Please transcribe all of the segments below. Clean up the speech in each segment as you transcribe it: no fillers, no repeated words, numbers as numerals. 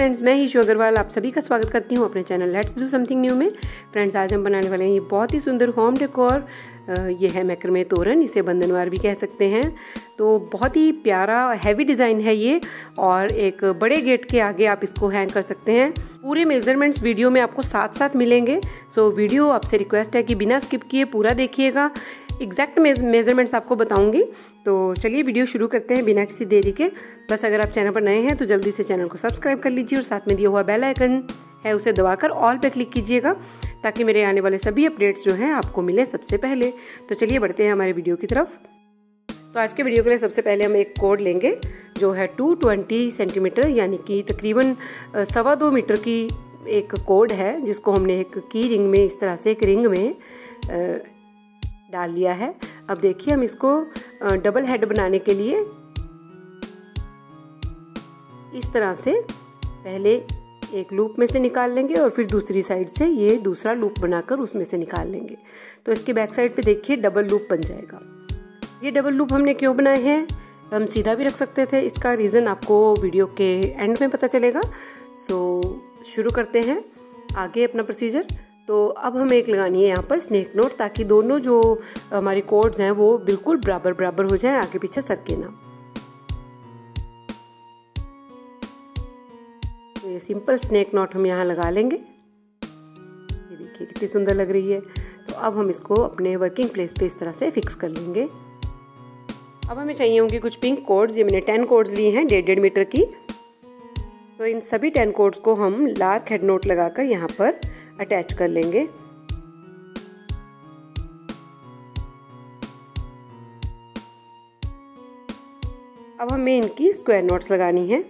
Friends, मैं ईशू अग्रवाल आप सभी का स्वागत करती हूँ अपने channel let's do something new में। फ्रेंड्स, आज हम बनाने वाले हैं ये बहुत ही सुंदर होम डेकोर। ये है मैक्रमे तोरण, इसे बंधनवार भी कह सकते हैं। तो बहुत ही प्यारा हैवी डिज़ाइन है ये, और एक बड़े गेट के आगे आप इसको हैंग कर सकते हैं। पूरे मेजरमेंट्स वीडियो में आपको साथ साथ मिलेंगे। सो वीडियो आपसे रिक्वेस्ट है कि बिना स्किप किए पूरा देखिएगा, एग्जैक्ट मेजरमेंट्स आपको बताऊंगी। तो चलिए वीडियो शुरू करते हैं बिना किसी देरी के। बस अगर आप चैनल पर नए हैं तो जल्दी से चैनल को सब्सक्राइब कर लीजिए और साथ में दिया हुआ बेल आइकन है उसे दबाकर ऑल पे क्लिक कीजिएगा, ताकि मेरे आने वाले सभी अपडेट्स जो हैं आपको मिले सबसे पहले। तो चलिए बढ़ते हैं हमारे वीडियो की तरफ। तो आज के वीडियो के लिए सबसे पहले हम एक कोड लेंगे जो है 220 सेंटीमीटर, यानी कि तकरीबन 2.25 मीटर की एक कोड है, जिसको हमने एक की रिंग में इस तरह से एक रिंग में डाल लिया है। अब देखिए, हम इसको डबल हेड बनाने के लिए इस तरह से पहले एक लूप में से निकाल लेंगे और फिर दूसरी साइड से ये दूसरा लूप बनाकर उसमें से निकाल लेंगे। तो इसके बैक साइड पे देखिए डबल लूप बन जाएगा। ये डबल लूप हमने क्यों बनाए हैं, हम सीधा भी रख सकते थे, इसका रीज़न आपको वीडियो के एंड में पता चलेगा। सो शुरू करते हैं आगे अपना प्रोसीजर। तो अब हमें एक लगानी है यहाँ पर स्नेक नोट, ताकि दोनों जो हमारी कोड्स हैं वो बिल्कुल बराबर बराबर हो जाए, आगे पीछे सरके ना। तो ये सिंपल स्नेक नोट हम यहाँ लगा लेंगे। ये देखिए कितनी सुंदर लग रही है। तो अब हम इसको अपने वर्किंग प्लेस पे इस तरह से फिक्स कर लेंगे। अब हमें चाहिए होंगी कुछ पिंक कोड्स। ये मैंने 10 कोड्स लिए हैं 1.5 मीटर की। तो इन सभी 10 कोड्स को हम लार्क हेड नोट लगाकर यहाँ पर अटैच कर लेंगे। अब हमें इनकी स्क्वायर नोट्स लगानी है।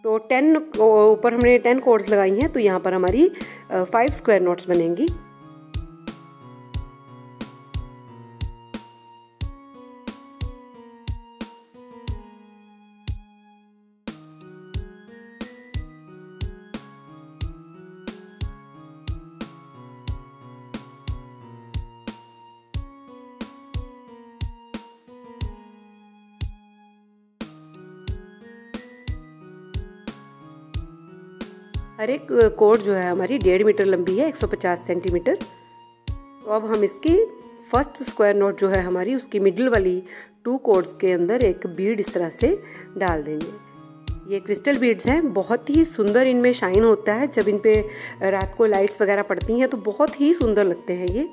तो 10 ऊपर हमने 10 कोड्स लगाई हैं, तो यहाँ पर हमारी 5 स्क्वायर नोट्स बनेंगी। हर एक कोड जो है हमारी 1.5 मीटर लंबी है, 150 सेंटीमीटर। तो अब हम इसकी फर्स्ट स्क्वायर नोट जो है हमारी, उसकी मिडिल वाली 2 कोड्स के अंदर एक बीड इस तरह से डाल देंगे। ये क्रिस्टल बीड्स हैं, बहुत ही सुंदर इनमें शाइन होता है। जब इन पे रात को लाइट्स वगैरह पड़ती हैं तो बहुत ही सुंदर लगते हैं ये।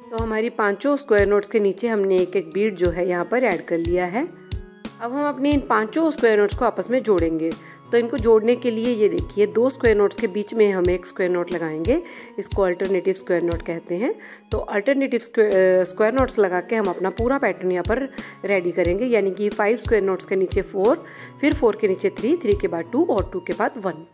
तो हमारी 5 स्क्वायर नोट्स के नीचे हमने एक एक बीड जो है यहाँ पर ऐड कर लिया है। अब हम अपनी इन 5 स्क्वायर नोट्स को आपस में जोड़ेंगे। तो इनको जोड़ने के लिए ये देखिए 2 स्क्वायर नोट्स के बीच में हम एक स्क्वायर नोट लगाएंगे। इसको अल्टरनेटिव स्क्वायर नोट कहते हैं। तो अल्टरनेटिव स्क्वायर नोट्स लगा के हम अपना पूरा पैटर्न यहाँ पर रेडी करेंगे, यानी कि 5 स्क्वायर नोट्स के नीचे 4, फिर 4 के नीचे 3, 3 के बाद 2 और 2 के बाद 1।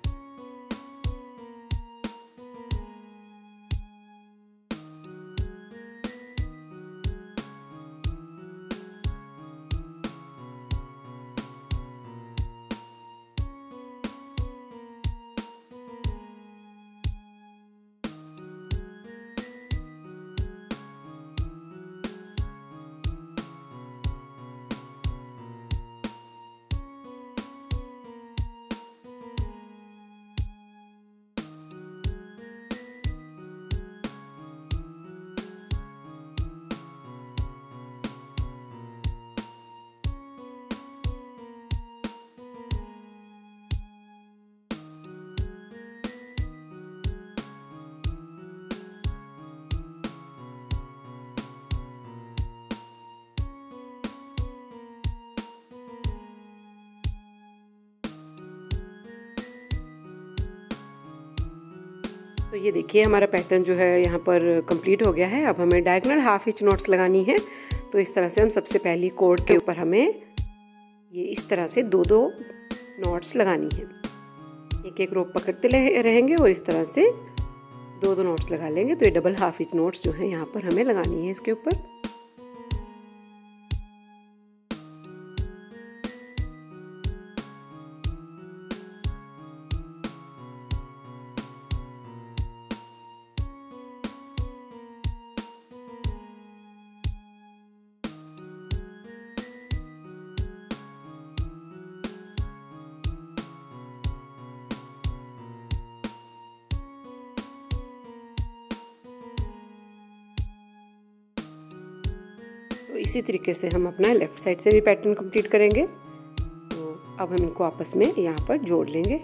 तो ये देखिए हमारा पैटर्न जो है यहाँ पर कंप्लीट हो गया है। अब हमें डायगोनल हाफ इंच नोट्स लगानी है। तो इस तरह से हम सबसे पहली कोड के ऊपर हमें ये इस तरह से 2-2 नॉट्स लगानी है। एक एक रोप पकड़ते रहेंगे और इस तरह से दो नॉट्स लगा लेंगे। तो ये डबल हाफ इंच नॉट्स जो है यहाँ पर हमें लगानी है इसके ऊपर। तो इसी तरीके से हम अपना लेफ्ट साइड से भी पैटर्न कंप्लीट करेंगे। तो अब हम इनको आपस में यहाँ पर जोड़ लेंगे।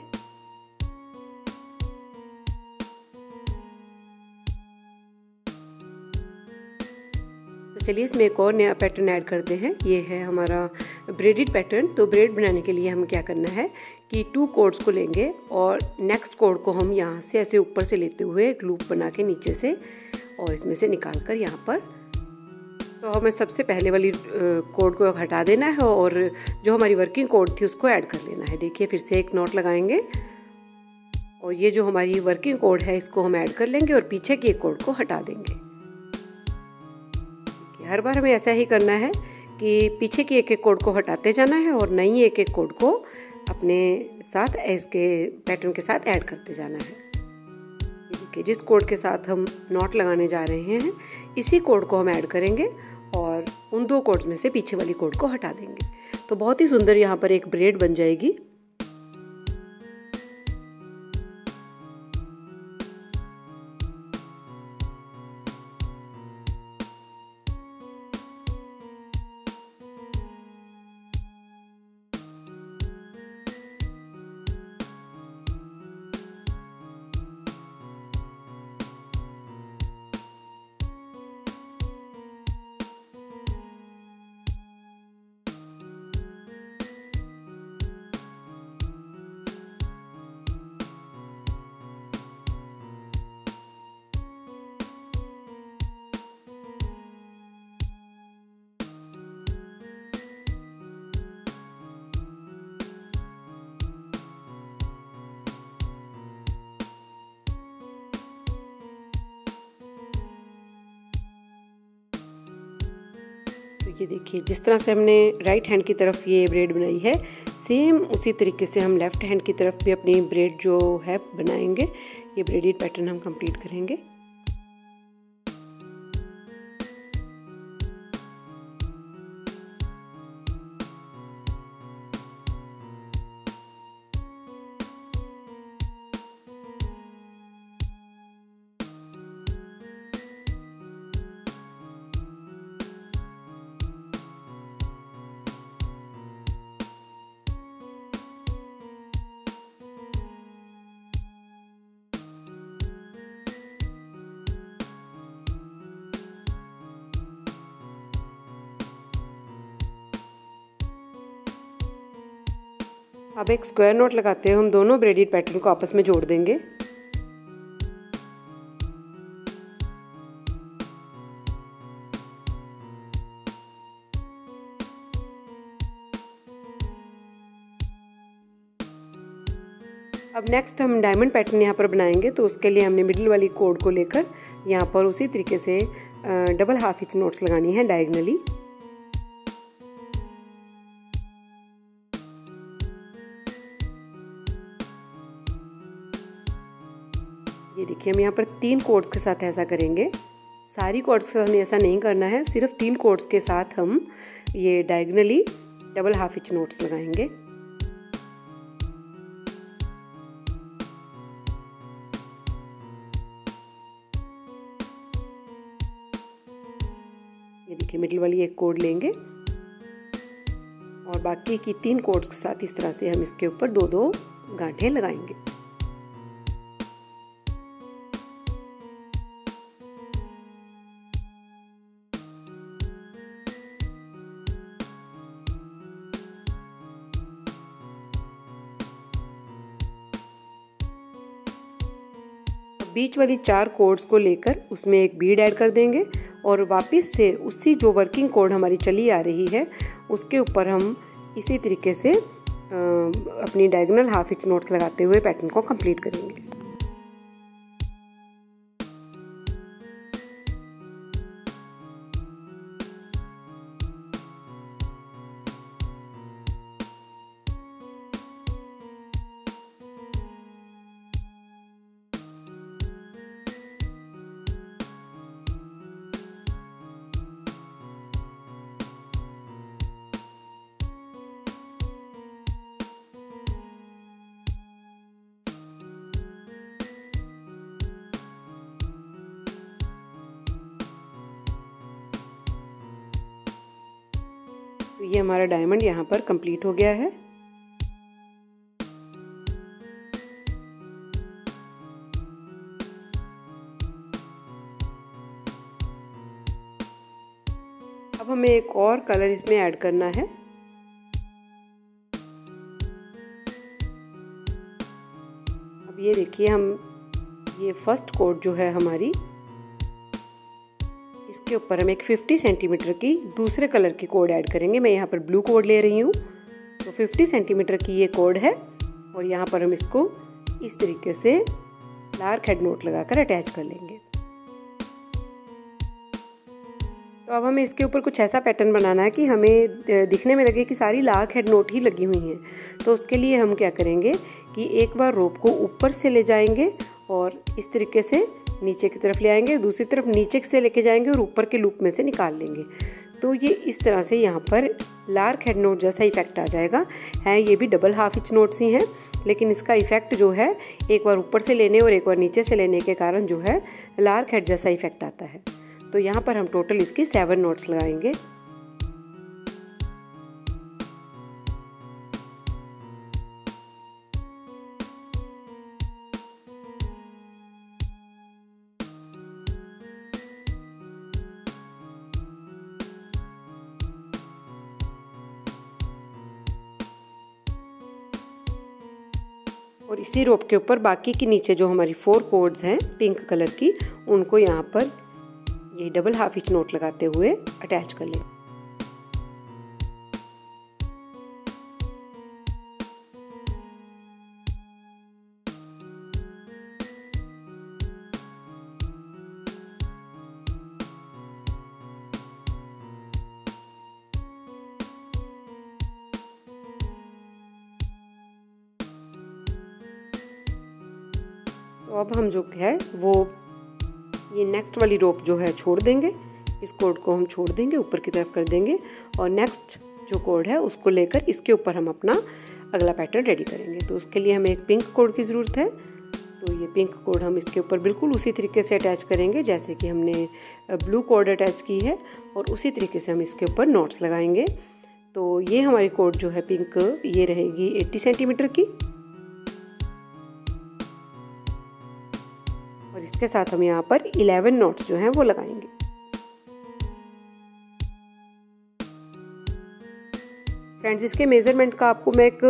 तो चलिए इसमें एक और नया पैटर्न ऐड करते हैं। ये है हमारा ब्रेडेड पैटर्न। तो ब्रेड बनाने के लिए हमें क्या करना है कि 2 कॉर्ड्स को लेंगे और नेक्स्ट कॉर्ड को हम यहाँ से ऐसे ऊपर से लेते हुए एक लूप बना के नीचे से और इसमें से निकाल कर यहाँ पर, तो हमें सबसे पहले वाली कॉर्ड को हटा देना है और जो हमारी वर्किंग कॉर्ड थी उसको ऐड कर लेना है। देखिए फिर से एक नॉट लगाएंगे और ये जो हमारी वर्किंग कॉर्ड है इसको हम ऐड कर लेंगे और पीछे की एक कॉर्ड को हटा देंगे। हर बार हमें ऐसा ही करना है कि पीछे की एक एक कॉर्ड को हटाते जाना है और नई एक एक कॉर्ड को अपने साथ इसके पैटर्न के साथ ऐड करते जाना है। देखिए जिस कॉर्ड के साथ हम नॉट लगाने जा रहे हैं इसी कॉर्ड को हम ऐड करेंगे और उन 2 कॉर्ड्स में से पीछे वाली कॉर्ड को हटा देंगे। तो बहुत ही सुंदर यहाँ पर एक ब्रेड बन जाएगी। ये देखिए जिस तरह से हमने राइट हैंड की तरफ ये ब्रेड बनाई है सेम उसी तरीके से हम लेफ्ट हैंड की तरफ भी अपनी ब्रेड जो है बनाएंगे। ये ब्रेडेड पैटर्न हम कंप्लीट करेंगे। अब एक स्क्वायर नॉट लगाते हैं। हम दोनों ब्रेडेड पैटर्न को आपस में जोड़ देंगे। अब नेक्स्ट हम डायमंड पैटर्न यहाँ पर बनाएंगे। तो उसके लिए हमने मिडिल वाली कॉर्ड को लेकर यहाँ पर उसी तरीके से डबल हाफ इंच नोट्स लगानी है डायगनली। ये देखिए हम यहाँ पर 3 कॉर्ड्स के साथ ऐसा करेंगे। सारी कॉर्ड्स का हमें ऐसा नहीं करना है, सिर्फ 3 कॉर्ड्स के साथ हम ये diagonally double half inch notes लगाएंगे। ये देखिए मिडिल वाली एक कॉर्ड लेंगे और बाकी की 3 कॉर्ड्स के साथ इस तरह से हम इसके ऊपर 2-2 गांठें लगाएंगे। बीच वाली 4 कॉर्ड्स को लेकर उसमें एक बीड ऐड कर देंगे और वापस से उसी जो वर्किंग कॉर्ड हमारी चली आ रही है उसके ऊपर हम इसी तरीके से अपनी डायगोनल हाफ इंच नोट्स लगाते हुए पैटर्न को कंप्लीट करेंगे। तो ये हमारा डायमंड यहाँ पर कंप्लीट हो गया है। अब हमें एक और कलर इसमें ऐड करना है। अब ये देखिए, हम ये फर्स्ट कोट जो है हमारी, इसके ऊपर हम एक 50 सेंटीमीटर की दूसरे कलर की कोड ऐड करेंगे। मैं यहाँ पर ब्लू कोड ले रही हूँ, तो 50 सेंटीमीटर की ये कोड है और यहाँ पर हम इसको इस तरीके से लार्क हेड नोट लगाकर अटैच कर लेंगे। तो अब हमें इसके ऊपर कुछ ऐसा पैटर्न बनाना है कि हमें दिखने में लगे कि सारी लार्क हेड नोट ही लगी हुई हैं। तो उसके लिए हम क्या करेंगे कि एक बार रोप को ऊपर से ले जाएंगे और इस तरीके से नीचे की तरफ ले आएंगे, दूसरी तरफ नीचे से लेके जाएंगे और ऊपर के लूप में से निकाल लेंगे। तो ये इस तरह से यहाँ पर लार्क हेड नोट जैसा इफेक्ट आ जाएगा। है ये भी डबल हाफ इंच नोट्स ही हैं, लेकिन इसका इफेक्ट जो है एक बार ऊपर से लेने और एक बार नीचे से लेने के कारण जो है लार्क हेड जैसा इफेक्ट आता है। तो यहाँ पर हम टोटल इसकी 7 नोट्स लगाएंगे। और इसी रोप के ऊपर बाकी के नीचे जो हमारी 4 कोड्स हैं पिंक कलर की, उनको यहाँ पर ये डबल हाफ इंच नोट लगाते हुए अटैच कर लेंगे। तो अब हम जो है वो ये नेक्स्ट वाली रोप जो है छोड़ देंगे, इस कोड को हम छोड़ देंगे, ऊपर की तरफ कर देंगे और नेक्स्ट जो कोड है उसको लेकर इसके ऊपर हम अपना अगला पैटर्न रेडी करेंगे। तो उसके लिए हमें एक पिंक कोड की ज़रूरत है। तो ये पिंक कोड हम इसके ऊपर बिल्कुल उसी तरीके से अटैच करेंगे जैसे कि हमने ब्लू कोड अटैच की है और उसी तरीके से हम इसके ऊपर नोट्स लगाएंगे। तो ये हमारी कोड जो है पिंक, ये रहेगी 80 सेंटीमीटर की और इसके साथ हम यहाँ पर 11 नोट्स जो हैं वो लगाएंगे। फ्रेंड्स, इसके मेज़रमेंट का आपको मैं एक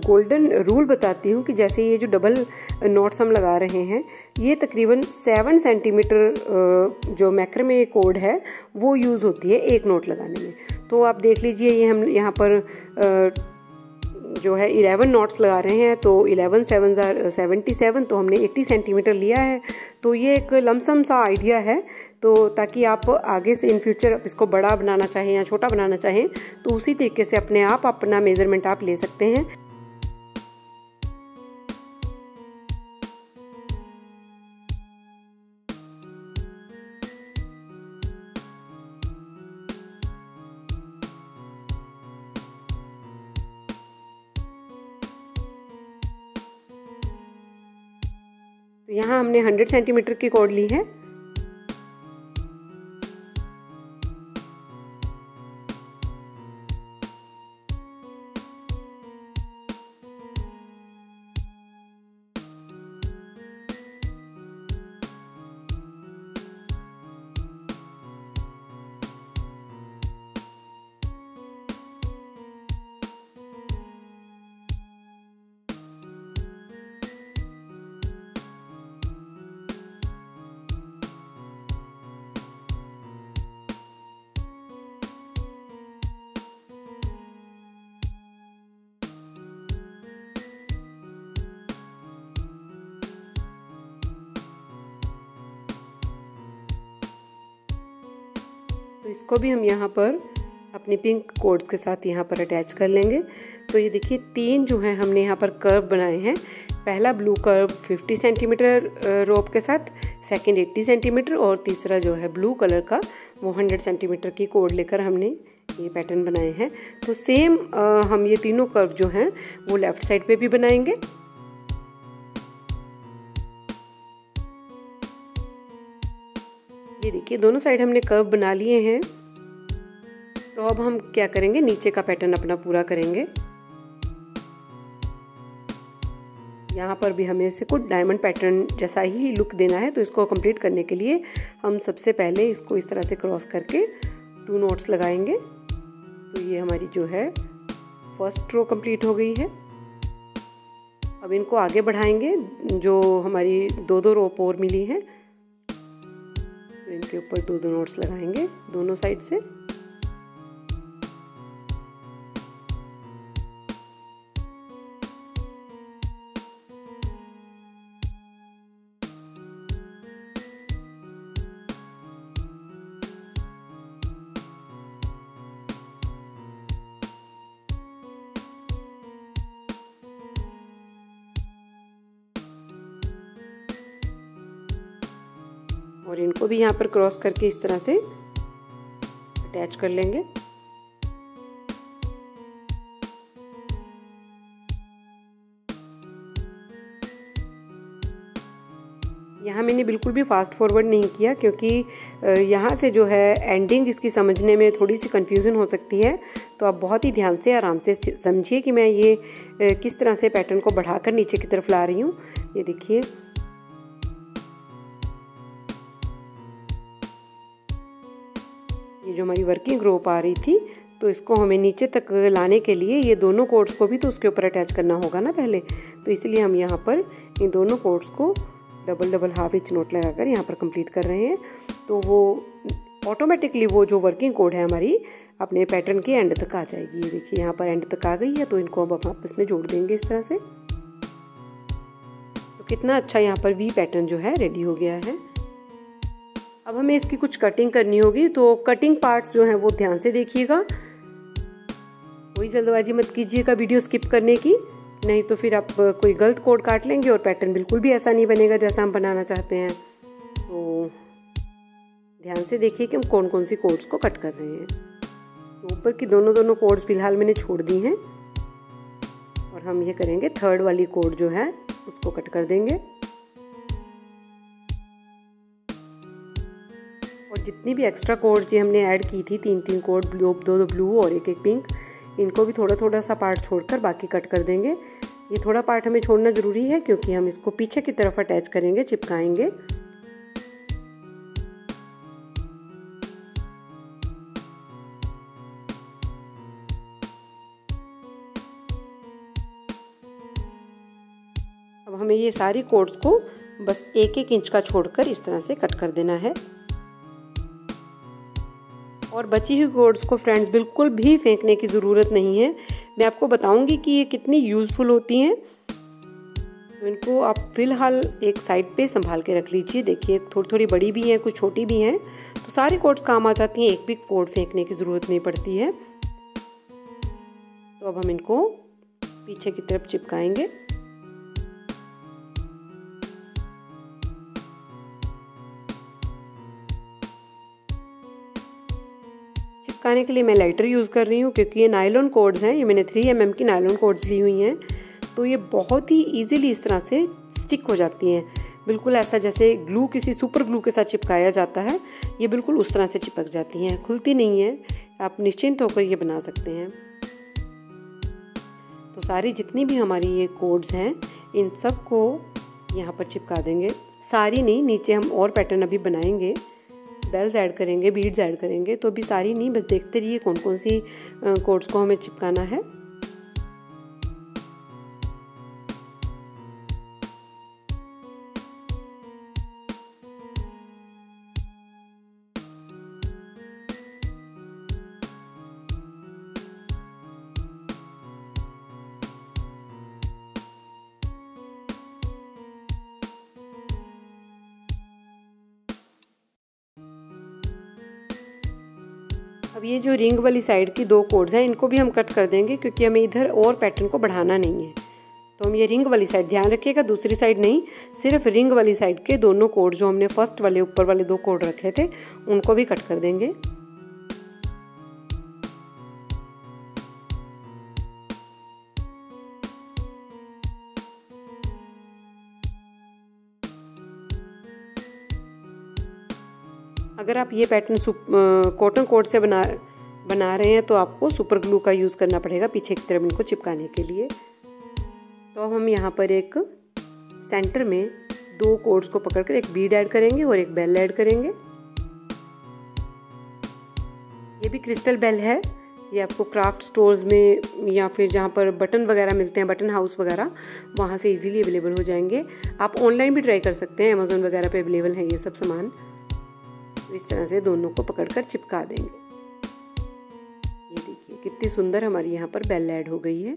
गोल्डन रूल बताती हूँ कि जैसे ये जो डबल नोट्स हम लगा रहे हैं, ये तकरीबन 7 सेंटीमीटर जो मैक्रामे कोड है वो यूज़ होती है एक नोट लगाने में। तो आप देख लीजिए, ये हम यहाँ पर जो है 11 नोट्स लगा रहे हैं, तो 11 7 77, तो हमने 80 सेंटीमीटर लिया है। तो ये एक लमसम सा आइडिया है, तो ताकि आप आगे से इन फ्यूचर इसको बड़ा बनाना चाहें या छोटा बनाना चाहें तो उसी तरीके से अपने आप अपना मेज़रमेंट आप ले सकते हैं। तो यहाँ हमने 100 सेंटीमीटर की कॉर्ड ली है। तो इसको भी हम यहाँ पर अपने पिंक कोड्स के साथ यहाँ पर अटैच कर लेंगे। तो ये देखिए 3 जो है हमने यहाँ पर कर्व बनाए हैं। पहला ब्लू कर्व 50 सेंटीमीटर रोप के साथ, सेकंड 80 सेंटीमीटर और तीसरा जो है ब्लू कलर का वो 100 सेंटीमीटर की कोड लेकर हमने ये पैटर्न बनाए हैं। तो सेम हम ये तीनों कर्व जो हैं वो लेफ्ट साइड पे भी बनाएंगे। ये देखिए दोनों साइड हमने कर्व बना लिए हैं। तो अब हम क्या करेंगे, नीचे का पैटर्न अपना पूरा करेंगे। यहाँ पर भी हमें इसे कुछ डायमंड पैटर्न जैसा ही लुक देना है। तो इसको कंप्लीट करने के लिए हम सबसे पहले इसको इस तरह से क्रॉस करके 2 नॉट्स लगाएंगे। तो ये हमारी जो है फर्स्ट रो कंप्लीट हो गई है। अब इनको आगे बढ़ाएंगे, जो हमारी 2-2 रो और मिली हैं, तो इनके ऊपर 2-2 नॉट्स लगाएंगे दोनों साइड से। और इनको भी यहाँ पर क्रॉस करके इस तरह से अटैच कर लेंगे। यहाँ मैंने बिल्कुल भी फास्ट फॉरवर्ड नहीं किया, क्योंकि यहाँ से जो है एंडिंग इसकी समझने में थोड़ी सी कंफ्यूजन हो सकती है। तो आप बहुत ही ध्यान से आराम से समझिए कि मैं ये किस तरह से पैटर्न को बढ़ाकर नीचे की तरफ ला रही हूँ। ये देखिए, ये जो हमारी वर्किंग रोप आ रही थी, तो इसको हमें नीचे तक लाने के लिए ये दोनों कॉर्ड्स को भी तो उसके ऊपर अटैच करना होगा ना पहले। तो इसलिए हम यहाँ पर इन दोनों कॉर्ड्स को डबल हाफ इंच नोट लगाकर यहाँ पर कंप्लीट कर रहे हैं। तो वो ऑटोमेटिकली वो जो वर्किंग कोड है हमारी अपने पैटर्न के एंड तक आ जाएगी। ये देखिए यहाँ पर एंड तक आ गई है। तो इनको अब हम आपस में जोड़ देंगे इस तरह से। तो कितना अच्छा यहाँ पर वी पैटर्न जो है रेडी हो गया है। अब हमें इसकी कुछ कटिंग करनी होगी। तो कटिंग पार्ट्स जो हैं वो ध्यान से देखिएगा, कोई जल्दबाजी मत कीजिएगा वीडियो स्किप करने की, नहीं तो फिर आप कोई गलत कोड काट लेंगे और पैटर्न बिल्कुल भी ऐसा नहीं बनेगा जैसा हम बनाना चाहते हैं। तो ध्यान से देखिए कि हम कौन कौन सी कोड्स को कट कर रहे हैं। तो ऊपर की दोनों कोड्स फिलहाल मैंने छोड़ दी हैं, और हम ये करेंगे थर्ड वाली कोड जो है उसको कट कर देंगे। और जितनी भी एक्स्ट्रा कोड्स जो हमने ऐड की थी, 3 कोड, 2 ब्लू और 1 पिंक, इनको भी थोड़ा सा पार्ट छोड़कर बाकी कट कर देंगे। ये थोड़ा पार्ट हमें छोड़ना ज़रूरी है, क्योंकि हम इसको पीछे की तरफ अटैच करेंगे, चिपकाएंगे। अब हमें ये सारी कोड्स को बस 1-1 इंच का छोड़कर इस तरह से कट कर देना है। और बची हुई कोड्स को फ्रेंड्स बिल्कुल भी फेंकने की ज़रूरत नहीं है। मैं आपको बताऊंगी कि ये कितनी यूज़फुल होती हैं। तो इनको आप फिलहाल एक साइड पे संभाल के रख लीजिए। देखिए, थोड़ी थोड़ी बड़ी भी हैं, कुछ छोटी भी हैं, तो सारी कोड्स काम आ जाती हैं, एक भी कोड फेंकने की ज़रूरत नहीं पड़ती है। तो अब हम इनको पीछे की तरफ चिपकाएंगे। चिपकाने के लिए मैं लाइटर यूज़ कर रही हूँ, क्योंकि ये नायलॉन कॉर्ड्स हैं। ये मैंने 3 mm की नायलॉन कॉर्ड्स ली हुई हैं। तो ये बहुत ही इजीली इस तरह से स्टिक हो जाती हैं, बिल्कुल ऐसा जैसे ग्लू, किसी सुपर ग्लू के साथ चिपकाया जाता है, ये बिल्कुल उस तरह से चिपक जाती हैं, खुलती नहीं है। आप निश्चिंत होकर ये बना सकते हैं। तो सारी जितनी भी हमारी ये कॉर्ड्स हैं, इन सब को यहाँ पर चिपका देंगे। सारी नहीं, नीचे हम और पैटर्न अभी बनाएंगे, बेल्स ऐड करेंगे, बीड्स ऐड करेंगे। तो अभी सारी नहीं, बस देखते रहिए कौन कौन सी कॉर्ड्स को हमें चिपकाना है। अब ये जो रिंग वाली साइड की 2 कॉर्ड्स हैं, इनको भी हम कट कर देंगे, क्योंकि हमें इधर और पैटर्न को बढ़ाना नहीं है। तो हम ये रिंग वाली साइड, ध्यान रखिएगा दूसरी साइड नहीं, सिर्फ रिंग वाली साइड के दोनों कॉर्ड जो हमने फर्स्ट वाले ऊपर वाले 2 कॉर्ड रखे थे, उनको भी कट कर देंगे। अगर आप ये पैटर्न कॉटन कॉर्ड से बना रहे हैं तो आपको सुपर ग्लू का यूज़ करना पड़ेगा पीछे की तरफ इनको चिपकाने के लिए। तो अब हम यहाँ पर एक सेंटर में 2 कॉर्ड्स को पकड़कर एक बीड ऐड करेंगे और एक बेल ऐड करेंगे। ये भी क्रिस्टल बेल है, ये आपको क्राफ्ट स्टोर्स में या फिर जहाँ पर बटन वगैरह मिलते हैं, बटन हाउस वगैरह, वहाँ से इजीली अवेलेबल हो जाएंगे। आप ऑनलाइन भी ट्राई कर सकते हैं, अमेज़न वगैरह पे अवेलेबल है ये सब सामान। तो इस तरह से दोनों को पकड़कर चिपका देंगे। ये देखिए कितनी सुंदर हमारी यहाँ पर बेल ऐड हो गई है।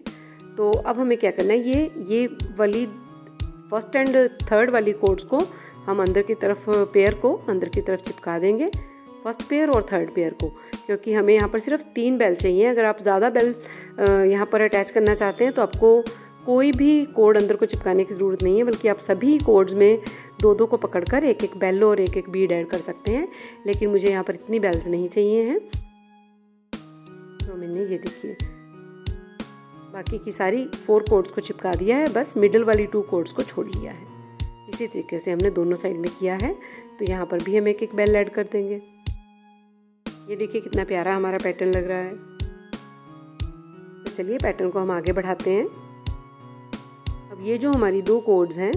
तो अब हमें क्या करना है, ये वाली फर्स्ट एंड थर्ड वाली कॉर्ड्स को हम अंदर की तरफ, पेयर को अंदर की तरफ चिपका देंगे, फर्स्ट पेयर और थर्ड पेयर को, क्योंकि हमें यहाँ पर सिर्फ 3 बेल चाहिए। अगर आप ज़्यादा बेल यहाँ पर अटैच करना चाहते हैं तो आपको कोई भी कॉर्ड अंदर को चिपकाने की ज़रूरत नहीं है, बल्कि आप सभी कॉर्ड्स में 2-2 को पकड़कर एक एक बेल और एक एक बीड ऐड कर सकते हैं। लेकिन मुझे यहाँ पर इतनी बेल्स नहीं चाहिए हैं, तो मैंने ये देखिए बाकी की सारी 4 कॉर्ड्स को चिपका दिया है, बस मिडल वाली 2 कॉर्ड्स को छोड़ लिया है। इसी तरीके से हमने दोनों साइड में किया है। तो यहाँ पर भी हम एक एक बेल ऐड कर देंगे। ये देखिए कितना प्यारा हमारा पैटर्न लग रहा है। तो चलिए पैटर्न को हम आगे बढ़ाते हैं। अब ये जो हमारी 2 कॉर्ड्स हैं,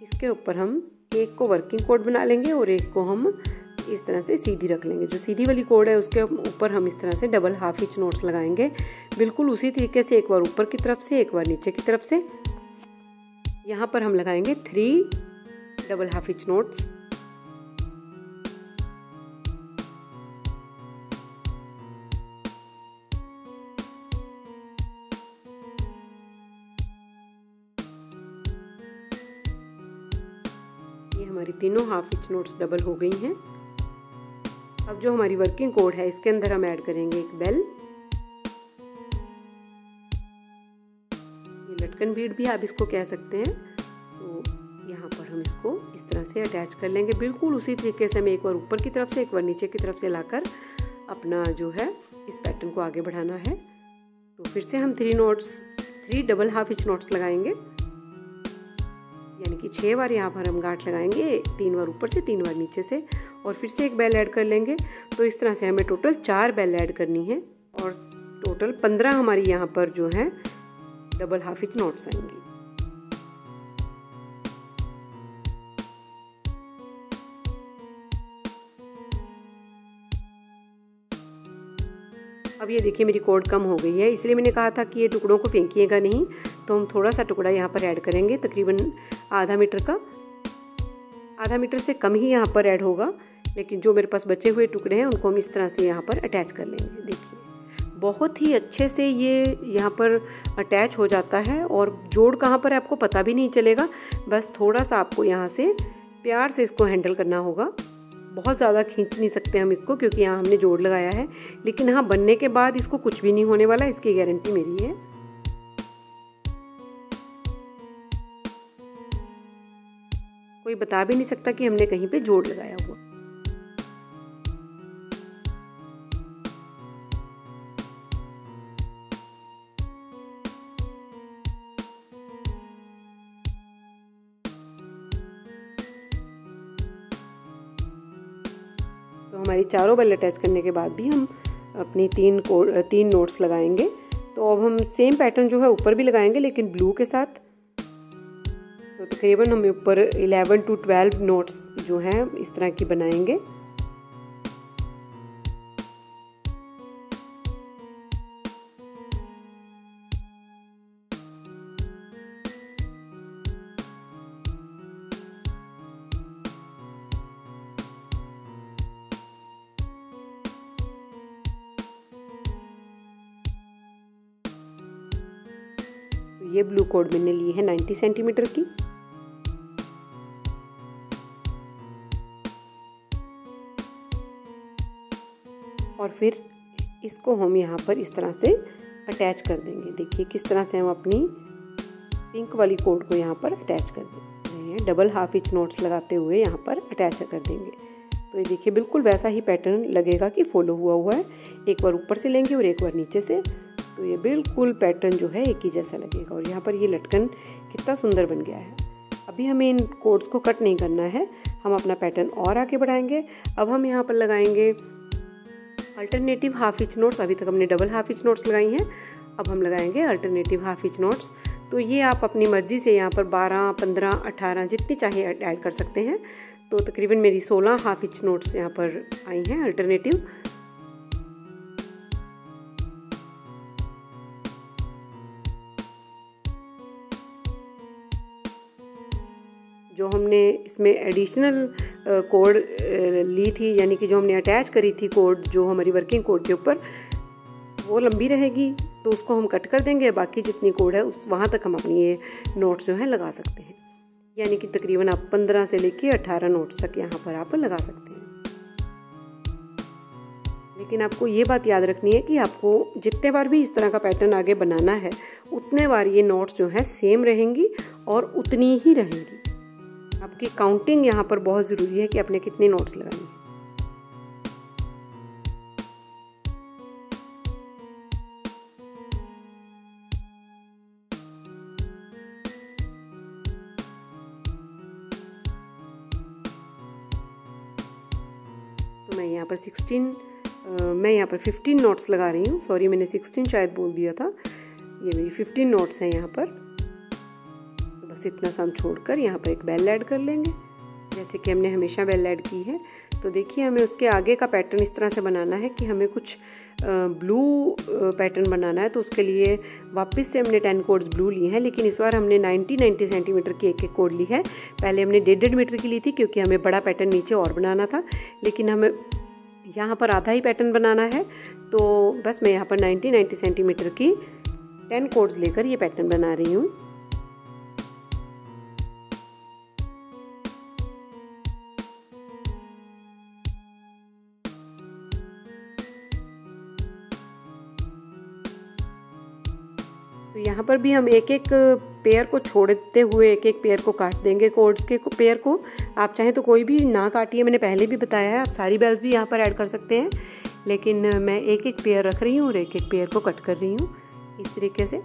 इसके ऊपर हम एक को वर्किंग कॉर्ड बना लेंगे और एक को हम इस तरह से सीधी रख लेंगे। जो सीधी वाली कॉर्ड है उसके ऊपर हम इस तरह से डबल हाफ इंच नोट्स लगाएंगे, बिल्कुल उसी तरीके से, एक बार ऊपर की तरफ से, एक बार नीचे की तरफ से। यहाँ पर हम लगाएंगे 3 डबल हाफ इंच नोट्स। ये हमारी तीनों हाफ इंच नोट्स डबल हो गई हैं। अब जो हमारी वर्किंग कॉर्ड है इसके अंदर हम ऐड करेंगे एक बेल। ये लटकन बीड भी आप इसको कह सकते हैं। तो यहाँ पर हम इसको इस तरह से अटैच कर लेंगे, बिल्कुल उसी तरीके से। हमें एक बार ऊपर की तरफ से, एक बार नीचे की तरफ से लाकर अपना जो है इस पैटर्न को आगे बढ़ाना है। तो फिर से हम 3 डबल हाफ इंच नोट्स लगाएंगे, यानी कि 6 बार यहाँ पर हम गांठ लगाएंगे, 3 बार ऊपर से, 3 बार नीचे से, और फिर से एक बेल ऐड कर लेंगे। तो इस तरह से हमें टोटल 4 बेल ऐड करनी है और टोटल 15 हमारी यहाँ पर जो है डबल हाफ इंच नोट्स आएंगी। अब ये देखिए मेरी कॉर्ड कम हो गई है, इसलिए मैंने कहा था कि ये टुकड़ों को फेंकिएगा नहीं। तो हम थोड़ा सा टुकड़ा यहाँ पर ऐड करेंगे, तकरीबन आधा मीटर का, आधा मीटर से कम ही यहाँ पर ऐड होगा। लेकिन जो मेरे पास बचे हुए टुकड़े हैं उनको हम इस तरह से यहाँ पर अटैच कर लेंगे। देखिए बहुत ही अच्छे से ये यहाँ पर अटैच हो जाता है और जोड़ कहाँ पर है आपको पता भी नहीं चलेगा। बस थोड़ा सा आपको यहाँ से प्यार से इसको हैंडल करना होगा। बहुत ज़्यादा खींच नहीं सकते हम इसको, क्योंकि यहाँ हमने जोड़ लगाया है। लेकिन हाँ, बनने के बाद इसको कुछ भी नहीं होने वाला, इसकी गारंटी मेरी है। कोई बता भी नहीं सकता कि हमने कहीं पे जोड़ लगाया हुआ। तो हमारी चारों बेल अटैच करने के बाद भी हम अपनी 3 नोट्स लगाएंगे। तो अब हम सेम पैटर्न जो है ऊपर भी लगाएंगे, लेकिन ब्लू के साथ। तो तकरीबन हम ऊपर 11 to 12 नोट्स जो हैं इस तरह की बनाएंगे। तो ये ब्लू कॉर्ड मैंने ली है 90 सेंटीमीटर की। और फिर इसको हम यहाँ पर इस तरह से अटैच कर देंगे। देखिए किस तरह से हम अपनी पिंक वाली कॉर्ड को यहाँ पर अटैच कर देंगे, डबल हाफ इंच नोट्स लगाते हुए यहाँ पर अटैच कर देंगे। तो ये देखिए बिल्कुल वैसा ही पैटर्न लगेगा कि फॉलो हुआ है। एक बार ऊपर से लेंगे और एक बार नीचे से, तो ये बिल्कुल पैटर्न जो है एक ही जैसा लगेगा। और यहाँ पर ये लटकन कितना सुंदर बन गया है। अभी हमें इन कोड्स को कट नहीं करना है, हम अपना पैटर्न और आगे बढ़ाएंगे। अब हम यहाँ पर लगाएंगे अल्टरनेटिव हाफ इंच नोट्स। अभी तक हमने डबल हाफ इंच नोट्स लगाई हैं, अब हम लगाएंगे अल्टरनेटिव हाफ इंच नोट्स। तो ये आप अपनी मर्जी से यहाँ पर 12, 15, 18 जितनी चाहिए ऐड कर सकते हैं। तो तकरीबन मेरी 16 हाफ इंच नोट्स यहाँ पर आई हैं अल्टरनेटिव। जो हमने इसमें एडिशनल कोड ली थी, यानी कि जो हमने अटैच करी थी कोड जो हमारी वर्किंग कोड के ऊपर, वो लंबी रहेगी तो उसको हम कट कर देंगे। बाकी जितनी कोड है उस वहाँ तक हम अपनी ये नोट्स जो है लगा सकते हैं। यानी कि तकरीबन आप 15 से लेके 18 नोट्स तक यहाँ पर आप लगा सकते हैं। लेकिन आपको ये बात याद रखनी है कि आपको जितने बार भी इस तरह का पैटर्न आगे बनाना है, उतने बार ये नोट्स जो है सेम रहेंगी और उतनी ही रहेंगी। आपकी काउंटिंग यहाँ पर बहुत ज़रूरी है कि आपने कितने नोट्स लगाए हैं। तो मैं यहाँ पर 15 नोट्स लगा रही हूँ। सॉरी, मैंने 16 शायद बोल दिया था। ये मेरी 15 नोट्स हैं यहाँ पर। तो बस इतना सा हम छोड़कर यहाँ पर एक बेल ऐड कर लेंगे, जैसे कि हमने हमेशा बेल ऐड की है। तो देखिए, हमें उसके आगे का पैटर्न इस तरह से बनाना है कि हमें कुछ ब्लू पैटर्न बनाना है। तो उसके लिए वापस से हमने 10 कोड्स ब्लू लिए हैं, लेकिन इस बार हमने 90 सेंटीमीटर की एक कोड ली है। पहले हमने 1.5 मीटर की ली थी क्योंकि हमें बड़ा पैटर्न नीचे और बनाना था, लेकिन हमें यहाँ पर आधा ही पैटर्न बनाना है। तो बस मैं यहाँ पर 90 सेंटीमीटर की 10 कोड्स लेकर ये पैटर्न बना रही हूँ। तो यहाँ पर भी हम एक एक पेयर को छोड़ते हुए एक एक पेयर को काट देंगे, कोड्स के पेयर को। आप चाहें तो कोई भी ना काटिए, मैंने पहले भी बताया है, आप सारी बेल्स भी यहाँ पर ऐड कर सकते हैं, लेकिन मैं एक एक पेयर रख रही हूँ और एक एक पेयर को कट कर रही हूँ इस तरीके से।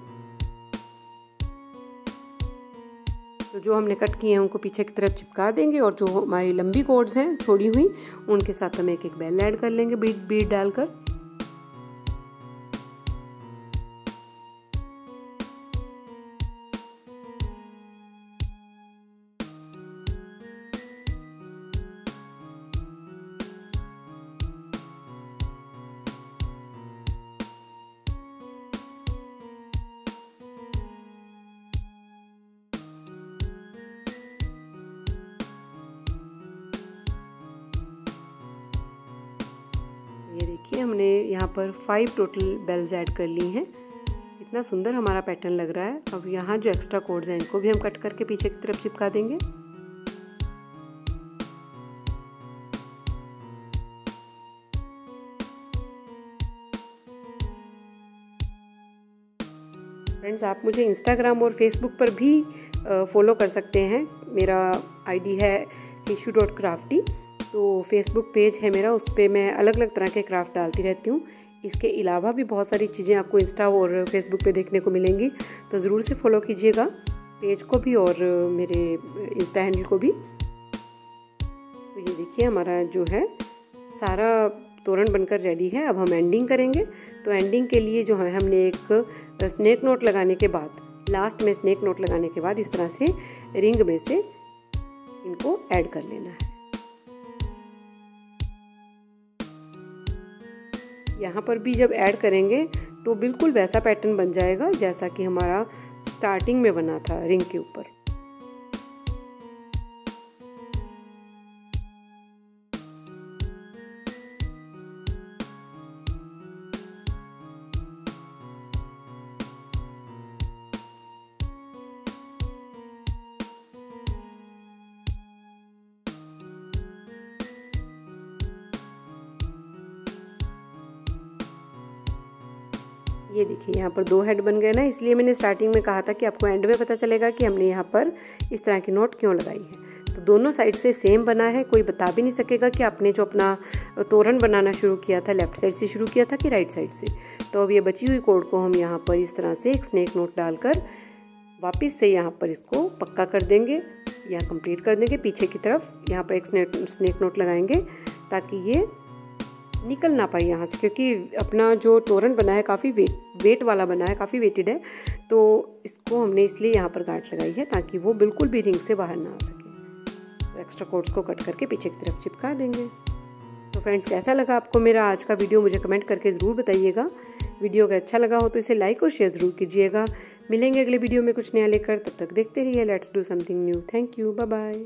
तो जो हमने कट किए हैं उनको पीछे की तरफ चिपका देंगे, और जो हमारी लंबी कोड्स हैं छोड़ी हुई, उनके साथ हम एक एक बेल ऐड कर लेंगे बीट डालकर। ये देखिए, हमने यहाँ पर 5 टोटल बेल्स ऐड कर ली हैं। कितना सुंदर हमारा पैटर्न लग रहा है। अब यहाँ जो एक्स्ट्रा कोड्स हैं इनको भी हम कट करके पीछे की तरफ चिपका देंगे। फ्रेंड्स, आप मुझे इंस्टाग्राम और फेसबुक पर भी फॉलो कर सकते हैं। मेरा आईडी है issue.crafty। तो फेसबुक पेज है मेरा, उस पर मैं अलग अलग तरह के क्राफ्ट डालती रहती हूँ। इसके अलावा भी बहुत सारी चीज़ें आपको इंस्टा और फेसबुक पे देखने को मिलेंगी, तो ज़रूर से फॉलो कीजिएगा पेज को भी और मेरे इंस्टा हैंडल को भी। तो ये देखिए, हमारा जो है सारा तोरण बनकर रेडी है। अब हम एंडिंग करेंगे। तो एंडिंग के लिए जो है हमने एक स्नेक नोट लगाने के बाद, लास्ट में स्नेक नोट लगाने के बाद इस तरह से रिंग में से इनको ऐड कर लेना है। यहाँ पर भी जब ऐड करेंगे तो बिल्कुल वैसा पैटर्न बन जाएगा जैसा कि हमारा स्टार्टिंग में बना था रिंग के ऊपर। ये देखिए, यहाँ पर 2 हेड बन गए ना, इसलिए मैंने स्टार्टिंग में कहा था कि आपको एंड में पता चलेगा कि हमने यहाँ पर इस तरह की नोट क्यों लगाई है। तो दोनों साइड से सेम बना है, कोई बता भी नहीं सकेगा कि आपने जो अपना तोरण बनाना शुरू किया था लेफ्ट साइड से शुरू किया था कि राइट साइड से। तो अब ये बची हुई कोड को हम यहाँ पर इस तरह से एक स्नेक नोट डालकर वापस से यहाँ पर इसको पक्का कर देंगे। यहाँ कंप्लीट कर देंगे। पीछे की तरफ यहाँ पर एक स्नेक नोट लगाएंगे ताकि ये निकल ना पाए यहाँ से, क्योंकि अपना जो तोरण बना है काफ़ी वेट वाला बना है, काफ़ी वेटेड है, तो इसको हमने इसलिए यहाँ पर गांठ लगाई है ताकि वो बिल्कुल भी रिंग से बाहर ना आ सके। तो एक्स्ट्रा कॉर्ड्स को कट करके पीछे की तरफ चिपका देंगे। तो फ्रेंड्स, कैसा लगा आपको मेरा आज का वीडियो मुझे कमेंट करके ज़रूर बताइएगा। वीडियो अगर अच्छा लगा हो तो इसे लाइक और शेयर ज़रूर कीजिएगा। मिलेंगे अगले वीडियो में कुछ नया लेकर, तब तक देखते रहिए let's do something new. Thank you, bye bye.